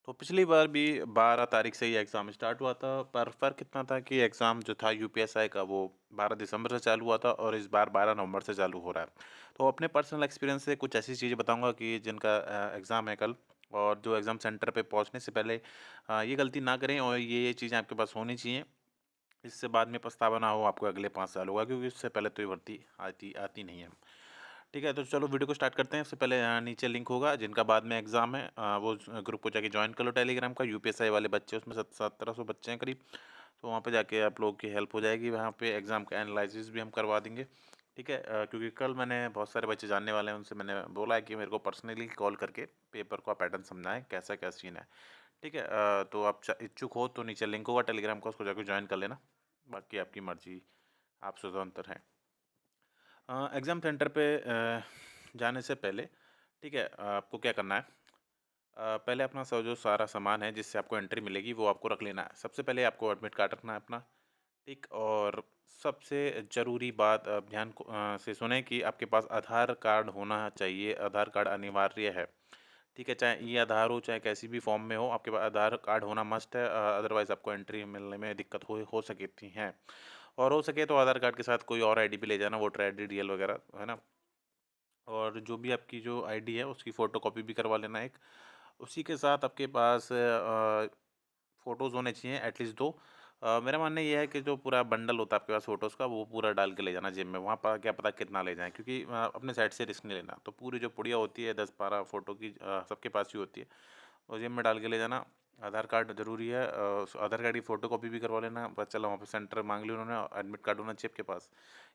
तो पिछली बार भी 12 तारीख से ही एग्ज़ाम स्टार्ट हुआ था, पर फ़र्क इतना था कि एग्ज़ाम जो था यूपीएसआई का वो 12 दिसंबर से चालू हुआ था और इस बार 12 नवंबर से चालू हो रहा है। तो अपने पर्सनल एक्सपीरियंस से कुछ ऐसी चीज़ें बताऊँगा कि जिनका एग्ज़ाम है कल और जो एग्ज़ाम सेंटर पे पहुँचने से पहले ये गलती ना करें और ये चीज़ें आपके पास होनी चाहिए। इससे बाद में पछतावा ना हो आपको अगले 5 सालों का, क्योंकि उससे पहले तो ये भर्ती आती आती नहीं है। ठीक है, तो चलो वीडियो को स्टार्ट करते हैं। उससे पहले नीचे लिंक होगा जिनका बाद में एग्ज़ाम है, वो ग्रुप को जाके जॉइन कर लो टेलीग्राम का। यूपीएसआई वाले बच्चे उसमें 1700 बच्चे हैं करीब, तो वहाँ पे जाके आप लोगों की हेल्प हो जाएगी। वहाँ पे एग्ज़ाम का एनालिसिस भी हम करवा देंगे। ठीक है, क्योंकि कल मैंने बहुत सारे बच्चे जानने वाले हैं, उनसे मैंने बोला है कि मेरे को पर्सनली कॉल करके पेपर का पैटर्न समझाएँ, कैसा क्या सीन है। ठीक है, तो आप इच्छुक हो तो नीचे लिंक होगा टेलीग्राम का, उसको जाके जॉइन कर लेना। बाकी आपकी मर्ज़ी, आप स्वतंत्र हैं। एग्ज़ाम सेंटर पे जाने से पहले, ठीक है, आपको क्या करना है, पहले अपना जो सारा सामान है जिससे आपको एंट्री मिलेगी वो आपको रख लेना है। सबसे पहले आपको एडमिट कार्ड रखना है अपना, ठीक। और सबसे ज़रूरी बात, ध्यान से सुने कि आपके पास आधार कार्ड होना चाहिए, आधार कार्ड अनिवार्य है। ठीक है, चाहे ई आधार हो चाहे कैसी भी फॉर्म में हो, आपके पास आधार कार्ड होना मस्ट है, अदरवाइज़ आपको एंट्री मिलने में दिक्कत हो सकती है। और हो सके तो आधार कार्ड के साथ कोई और आईडी भी ले जाना, वोटर आईडी, डीएल वगैरह, है ना? और जो भी आपकी जो आईडी है उसकी फ़ोटोकॉपी भी करवा लेना एक। उसी के साथ आपके पास फ़ोटोज़ होने चाहिए एटलीस्ट 2। मेरा मानना ये है कि जो पूरा बंडल होता है आपके पास फ़ोटोज़ का, वो पूरा डाल के ले जाना जेब में। वहाँ पर क्या पता कितना ले जाएँ, क्योंकि अपने साइड से रिस्क नहीं लेना। तो पूरी जो पुड़िया होती है 10-12 फ़ोटो की, सबके पास ही होती है, वो जेब में डाल के ले जाना। आधार कार्ड ज़रूरी है, आधार कार्ड की फ़ोटोकॉपी भी करवा लेना। पता चला वहाँ पे सेंटर माँग लिया उन्होंने, एडमिट कार्ड होना चाहिए आपके पास।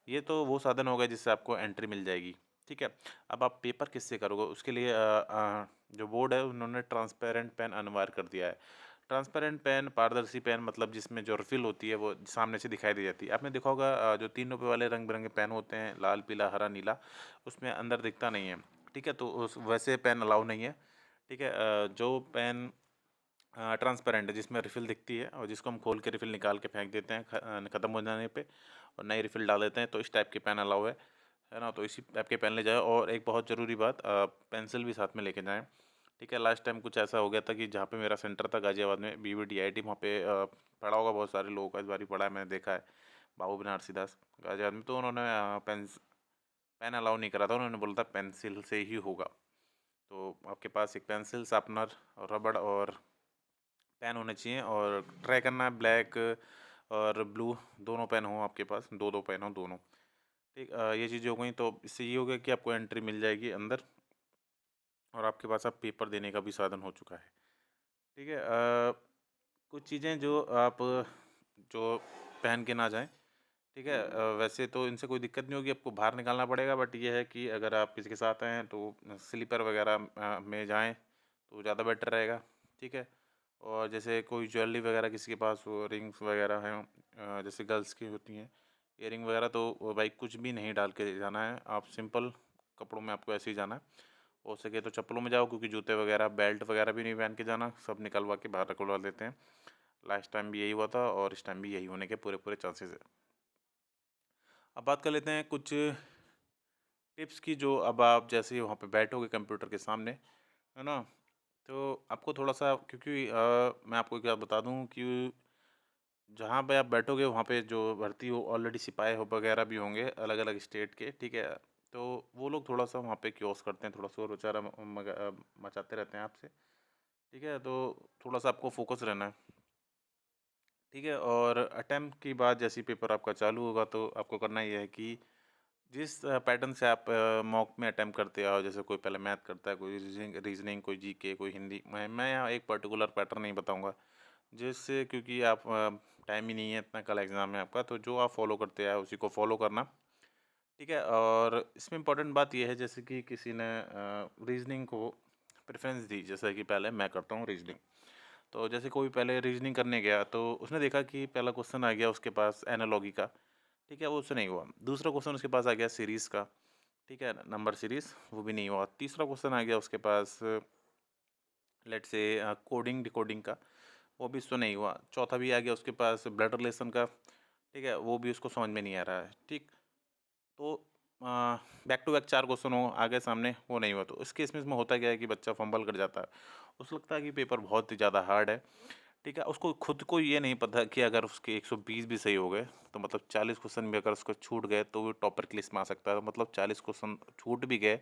ये तो वो साधन हो गए जिससे आपको एंट्री मिल जाएगी। ठीक है, अब आप पेपर किससे करोगे उसके लिए जो बोर्ड है उन्होंने ट्रांसपेरेंट पेन अनिवार्य कर दिया है। ट्रांसपेरेंट पेन, पारदर्शी पेन, मतलब जिसमें जो रिफ़िल होती है वो सामने से दिखाई दे जाती है। आपने देखा होगा, जो 3 रुपए वाले रंग-बिरंगे पेन होते हैं, लाल, पीला, हरा, नीला, उसमें अंदर दिखता नहीं है। ठीक है, तो उस वैसे पेन अलाउ नहीं है। ठीक है, जो पेन ट्रांसपेरेंट है जिसमें रिफ़िल दिखती है और जिसको हम खोल के रिफ़िल निकाल के फेंक देते हैं ख़त्म हो जाने पे और नई रिफ़िल डाल देते हैं, तो इस टाइप के पेन अलाउ है ना? तो इसी टाइप के पेन ले जाओ। और एक बहुत ज़रूरी बात, पेंसिल भी साथ में लेके जाएँ। ठीक है, लास्ट टाइम कुछ ऐसा हो गया था कि जहाँ पे मेरा सेंटर था गाज़ियाबाद में, बीवीडीआईटी, वहाँ पे पड़ा होगा बहुत सारे लोगों का, इस बार ही पड़ा है, मैंने देखा है, बाबू बनारसी दास गाज़ियाबाद में। तो उन्होंने पेन अलाउ नहीं करा था, उन्होंने बोला था पेंसिल से ही होगा। तो आपके पास एक पेंसिल, शार्पनर और रबड़ और पेन होने चाहिए, और ट्राई करना है ब्लैक और ब्लू दोनों पेन हो आपके पास, 2-2 पेन हो दोनों। ठीक, ये चीज़ें हो गई, तो इससे ये हो गया कि आपको एंट्री मिल जाएगी अंदर और आपके पास अब पेपर देने का भी साधन हो चुका है। ठीक है, कुछ चीज़ें जो आप जो पहन के ना जाएँ, ठीक है, वैसे तो इनसे कोई दिक्कत नहीं होगी, आपको बाहर निकालना पड़ेगा, बट ये है कि अगर आप किसी के साथ हैं तो स्लीपर वगैरह में जाएँ तो ज़्यादा बेटर रहेगा। ठीक है, और जैसे कोई ज्वेलरी वगैरह किसी के पास हो, रिंग्स वगैरह हैं, जैसे गर्ल्स की होती हैं, इयररिंग वगैरह, तो वो भाई कुछ भी नहीं डाल के जाना है, आप सिंपल कपड़ों में आपको ऐसे ही जाना है। हो सके तो चप्पलों में जाओ, क्योंकि जूते वगैरह, बेल्ट वगैरह भी नहीं पहन के जाना, सब निकलवा के बाहर रखवा देते हैं। लास्ट टाइम भी यही हुआ था और इस टाइम भी यही होने के पूरे-पूरे चांसेस है। अब बात कर लेते हैं कुछ टिप्स की, जो अब आप जैसे ही वहाँ पे बैठोगे कंप्यूटर के सामने, है ना? तो आपको थोड़ा-सा, क्योंकि मैं आपको एक बात बता दूँ कि जहाँ पे आप बैठोगे वहाँ पे जो भर्ती हो ऑलरेडी सिपाही हो वगैरह भी होंगे अलग-अलग स्टेट के, ठीक है? तो वो लोग थोड़ा-सा वहाँ पे क्योस करते हैं, थोड़ा शोर-गुचारा मचाते रहते हैं आपसे, ठीक है? तो थोड़ा-सा आपको फ़ोकस रहना है, ठीक है? और अटेम्प्ट की बात, जैसे ही पेपर आपका चालू होगा तो आपको करना ये है कि जिस पैटर्न से आप मॉक में अटेम्प्ट करते आओ, जैसे कोई पहले मैथ करता है, कोई रीजनिंग, कोई जीके, कोई हिंदी, मैं यहाँ एक पर्टिकुलर पैटर्न नहीं बताऊँगा, जिससे, क्योंकि आप टाइम ही नहीं है इतना, कल एग्ज़ाम है आपका, तो जो आप फ़ॉलो करते आए उसी को फ़ॉलो करना, ठीक है? और इसमें इम्पोर्टेंट बात ये है, जैसे कि किसी ने रीज़निंग को प्रेफ़रेंस दी, जैसे कि पहले मैं करता हूँ रीज़निंग, तो जैसे कोई पहले रीज़निंग करने गया तो उसने देखा कि पहला क्वेश्चन आ गया उसके पास एनालॉजी का, ठीक है? वो उससे नहीं हुआ। दूसरा क्वेश्चन उसके पास आ गया सीरीज़ का, ठीक है? नंबर सीरीज़, वो भी नहीं हुआ। तीसरा क्वेश्चन आ गया उसके पास, लेट्स से कोडिंग डिकोडिंग का, वो भी उससे नहीं हुआ। चौथा भी आ गया उसके पास ब्लड रिलेशन का, ठीक है? वो भी उसको समझ में नहीं आ रहा है, ठीक? तो बैक टू बैक 4 क्वेश्चन हो आगे सामने, वो नहीं हुआ, तो इस केस में इसमें होता क्या है कि बच्चा फंबल कर जाता है उसे लगता है कि पेपर बहुत ही ज़्यादा हार्ड है, ठीक है? उसको खुद को ये नहीं पता कि अगर उसके 120 भी सही हो गए, तो मतलब 40 क्वेश्चन भी अगर उसको छूट गए, तो वो टॉपर की लिस्ट में आ सकता है। मतलब 40 क्वेश्चन छूट भी गए,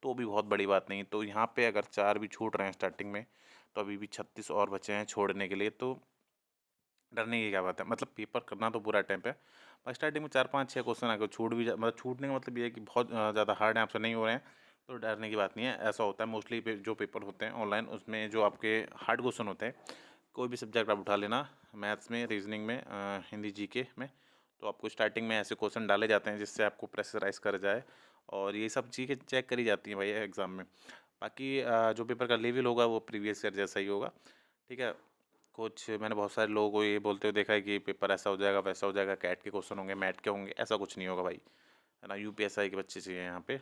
तो भी बहुत बड़ी बात नहीं। तो यहाँ पे अगर 4 भी छूट रहे हैं स्टार्टिंग में, तो अभी भी 36 और बचे हैं छोड़ने के लिए, तो डरने की क्या बात है। मतलब पेपर करना तो पूरा अटेम्प्ट है, पर स्टार्टिंग में 4, 5, 6 क्वेश्चन अगर छूट भी मतलब छूटने का मतलब ये है कि बहुत ज़्यादा हार्ड है, आपसे नहीं हो रहे हैं, तो डरने की बात नहीं है। ऐसा होता है मोस्टली जो पेपर होते हैं ऑनलाइन, उसमें जो आपके हार्ड क्वेश्चन होते हैं, कोई भी सब्जेक्ट आप उठा लेना, मैथ्स में, रीजनिंग में, हिंदी, जीके में, तो आपको स्टार्टिंग में ऐसे क्वेश्चन डाले जाते हैं जिससे आपको प्रेशराइज कर जाए, और ये सब चीज़ें चेक करी जाती हैं भाई एग्ज़ाम में। बाकी जो पेपर का लेवल होगा वो प्रीवियस ईयर जैसा ही होगा, ठीक है। कुछ मैंने बहुत सारे लोगों को ये बोलते हुए देखा है कि पेपर ऐसा हो जाएगा, वैसा हो जाएगा, कैट के क्वेश्चन होंगे, मैट के होंगे, ऐसा कुछ नहीं होगा भाई, है ना। यूपीएसआई के बच्चे चाहिए यहाँ पे,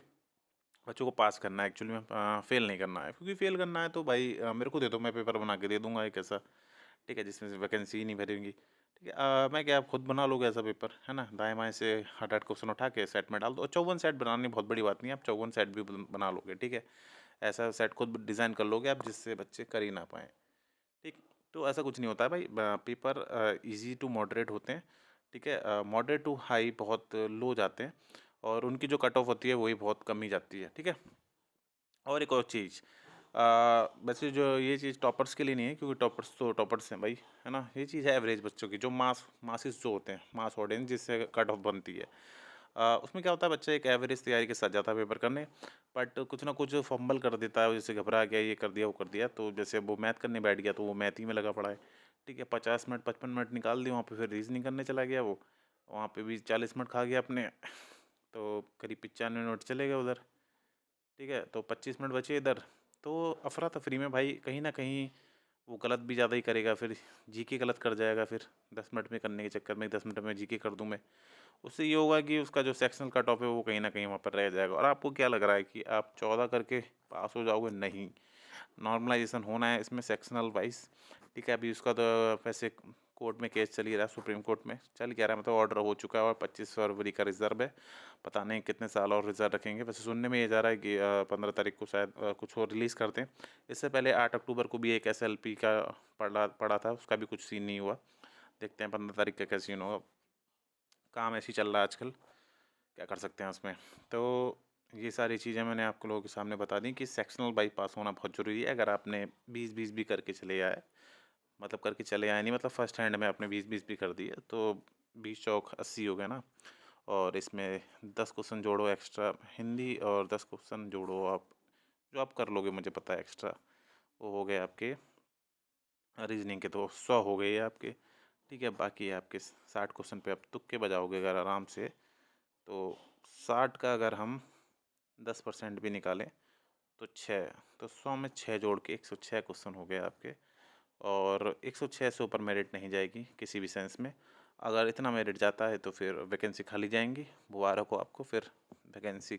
बच्चों को पास करना है एक्चुअली में, फेल नहीं करना है, क्योंकि फेल करना है तो भाई मेरे को दे दो, मैं पेपर बना के दे दूंगा एक ऐसा, ठीक है, जिसमें से वैकेंसी ही नहीं भरेंगी, ठीक है। मैं क्या, आप खुद बना लोगे ऐसा पेपर, है ना, दाएं बाएं से 8-8 क्वेश्चन उठा के सेट में डाल दो, और 54 सेट बनानी बहुत बड़ी बात नहीं है, आप 54 सेट भी बना लोगे, ठीक है। ऐसा सेट खुद डिज़ाइन कर लोगे आप जिससे बच्चे कर ही ना पाएँ, ठीक। तो ऐसा कुछ नहीं होता है भाई, पेपर इजी टू मॉडरेट होते हैं, ठीक है। मॉडरेट टू हाई बहुत लो जाते हैं, और उनकी जो कट ऑफ होती है वही बहुत कम ही जाती है, ठीक है। और एक और चीज़, वैसे जो ये चीज़ टॉपर्स के लिए नहीं है, क्योंकि टॉपर्स तो टॉपर्स हैं भाई, है ना। ये चीज़ है एवरेज बच्चों की, जो मासिस जो होते हैं, मास ऑडियंस जिससे कट ऑफ बनती है। उसमें क्या होता है, बच्चा एक एवरेज तैयारी के साथ जाता है पेपर करने, बट कुछ ना कुछ फंबल कर देता है, जैसे घबरा गया, ये कर दिया, वो कर दिया, तो जैसे वो मैथ करने बैठ गया तो वो मैथ ही में लगा पड़ा है, ठीक है। 50 मिनट 55 मिनट निकाल दिए वहाँ पे, फिर रीजनिंग करने चला गया वो, वहाँ पे भी 40 मिनट खा गया अपने, तो करीब 95 मिनट चले गए उधर, ठीक है। तो 25 मिनट बचे इधर, तो अफरा तफरी में भाई कहीं ना कहीं वो गलत भी ज़्यादा ही करेगा, फिर जीके गलत कर जाएगा, फिर 10 मिनट में करने के चक्कर में 10 मिनट में जीके कर दूँ मैं, उससे ये होगा कि उसका जो सेक्शनल कट ऑफ है वो कहीं ना कहीं वहाँ पर रह जाएगा। और आपको क्या लग रहा है कि आप 14 करके पास हो जाओगे? नहीं, नॉर्मलाइजेशन होना है इसमें सेक्शनल वाइज, ठीक है। अभी उसका तो वैसे कोर्ट में केस चल ही रहा है, सुप्रीम कोर्ट में चल क्या रहा है, मतलब ऑर्डर हो चुका है, और 25 फरवरी का रिजर्व है, पता नहीं कितने साल और रिजर्व रखेंगे। वैसे सुनने में ये जा रहा है कि 15 तारीख को शायद कुछ और रिलीज़ करते हैं। इससे पहले 8 अक्टूबर को भी एक SLP का पड़ा था, उसका भी कुछ सीन नहीं हुआ। देखते हैं 15 तारीख का क्या सीन होगा। काम ऐसे ही चल रहा है आजकल, क्या कर सकते हैं उसमें। तो ये सारी चीज़ें मैंने आप लोगों के सामने बता दी कि सेक्शनल बाई पास होना बहुत ज़रूरी है। अगर आपने 20-20 भी करके चले आए, मतलब करके चले आए नहीं, मतलब फर्स्ट हैंड में आपने 20-20 भी कर दिए, तो 20 चौक 80 हो गया ना। और इसमें 10 क्वेश्चन जोड़ो एक्स्ट्रा हिंदी, और 10 क्वेश्चन जोड़ो आप, जो आप कर लोगे मुझे पता है एक्स्ट्रा, वो हो गए आपके रीजनिंग के, तो 100 हो गए आपके, ठीक है। बाकी आपके 60 क्वेश्चन पे आप तुक्के बजाओगे अगर आराम से, तो 60 का अगर हम 10% भी निकालें तो 6, तो 100 में 6 जोड़ के 106 क्वेश्चन हो गए आपके। और 106 से ऊपर मेरिट नहीं जाएगी किसी भी सेंस में। अगर इतना मेरिट जाता है तो फिर वैकेंसी खाली जाएंगी, दोबारा को आपको फिर वैकेंसी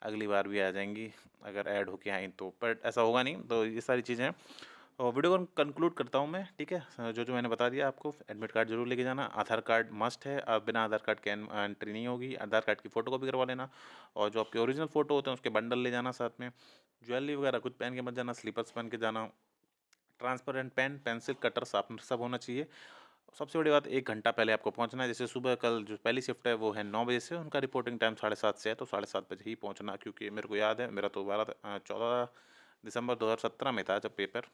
अगली बार भी आ जाएंगी, अगर ऐड होके आई तो, पर ऐसा होगा नहीं। तो ये सारी चीज़ें हैं, और वीडियो को कंक्लूड करता हूँ मैं, ठीक है। जो जो मैंने बता दिया आपको, एडमिट कार्ड जरूर लेके जाना, आधार कार्ड मस्ट है, अब बिना आधार कार्ड के एंट्री नहीं होगी, आधार कार्ड की फ़ोटो कॉपी करवा लेना, और जो आपके ओरिजिनल फ़ोटो होते हैं उसके बंडल ले जाना साथ में, ज्वेलरी वगैरह कुछ पहन के मत जाना, स्लीपर्स पहन के जाना, transparent pen pencil cutter sharpener सब होना चाहिए। सबसे बड़ी बात, 1 घंटा पहले आपको पहुंचना है। जैसे सुबह कल जो पहली शिफ्ट है वो है 9 बजे से, उनका रिपोर्टिंग टाइम 7:30 से है, तो 7:30 बजे ही पहुंचना, क्योंकि मेरे को याद है, मेरा तो 14 दिसंबर 2017 में था जब पेपर,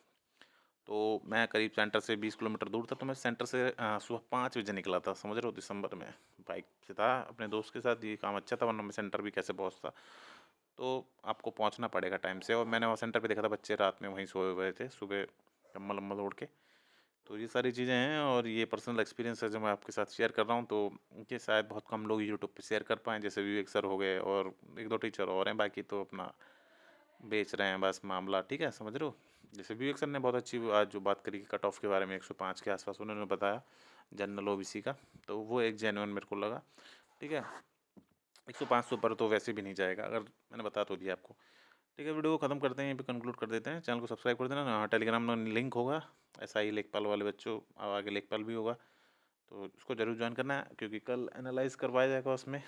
तो मैं करीब सेंटर से 20 किलोमीटर दूर था, तो मैं सेंटर से सुबह 5 बजे निकला था, समझ रहे हो, दिसंबर में बाइक से था अपने दोस्त के साथ। ये काम अच्छा था, वरना मैं सेंटर भी कैसे पहुंचता। तो आपको पहुंचना पड़ेगा टाइम से, और मैंने वहाँ सेंटर पे देखा था बच्चे रात में वहीं सोए हुए थे, सुबह कम्बल वम्बल ओढ़ के। तो ये सारी चीज़ें हैं, और ये पर्सनल एक्सपीरियंस है जो मैं आपके साथ शेयर कर रहा हूँ, तो ये शायद बहुत कम लोग यूट्यूब पे शेयर कर पाएँ, जैसे विवेक सर हो गए और एक दो टीचर और हैं, बाकी तो अपना बेच रहे हैं बस मामला, ठीक है, समझ रहे हो। जैसे विवेक सर ने बहुत अच्छी आज जो बात करी कट ऑफ के बारे में, 105 के आसपास उन्होंने बताया जनरल ओबीसी का, तो वो एक जेन्युइन मेरे को लगा, ठीक है। 105 से ऊपर तो वैसे भी नहीं जाएगा, अगर मैंने बता तो दिया आपको, ठीक है। वीडियो को ख़त्म करते हैं, यहीं पे कंक्लूड कर देते हैं। चैनल को सब्सक्राइब कर देना ना, टेलीग्राम में लिंक होगा, ऐसा ही लेखपाल वाले बच्चों, अब आगे लेखपाल भी होगा, तो उसको ज़रूर ज्वाइन करना है, क्योंकि कल एनालाइज करवाया जाएगा, उसमें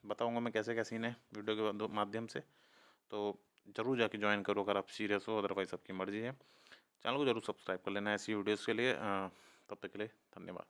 बताऊंगा मैं कैसे क्या सीन है वीडियो के माध्यम से। तो ज़रूर जाके ज्वाइन करो अगर आप सीरियस हो, अदरवाइज़ आपकी मर्ज़ी है। चैनल को ज़रूर सब्सक्राइब कर लेना ऐसी वीडियोज़ के लिए। तब तक के लिए धन्यवाद।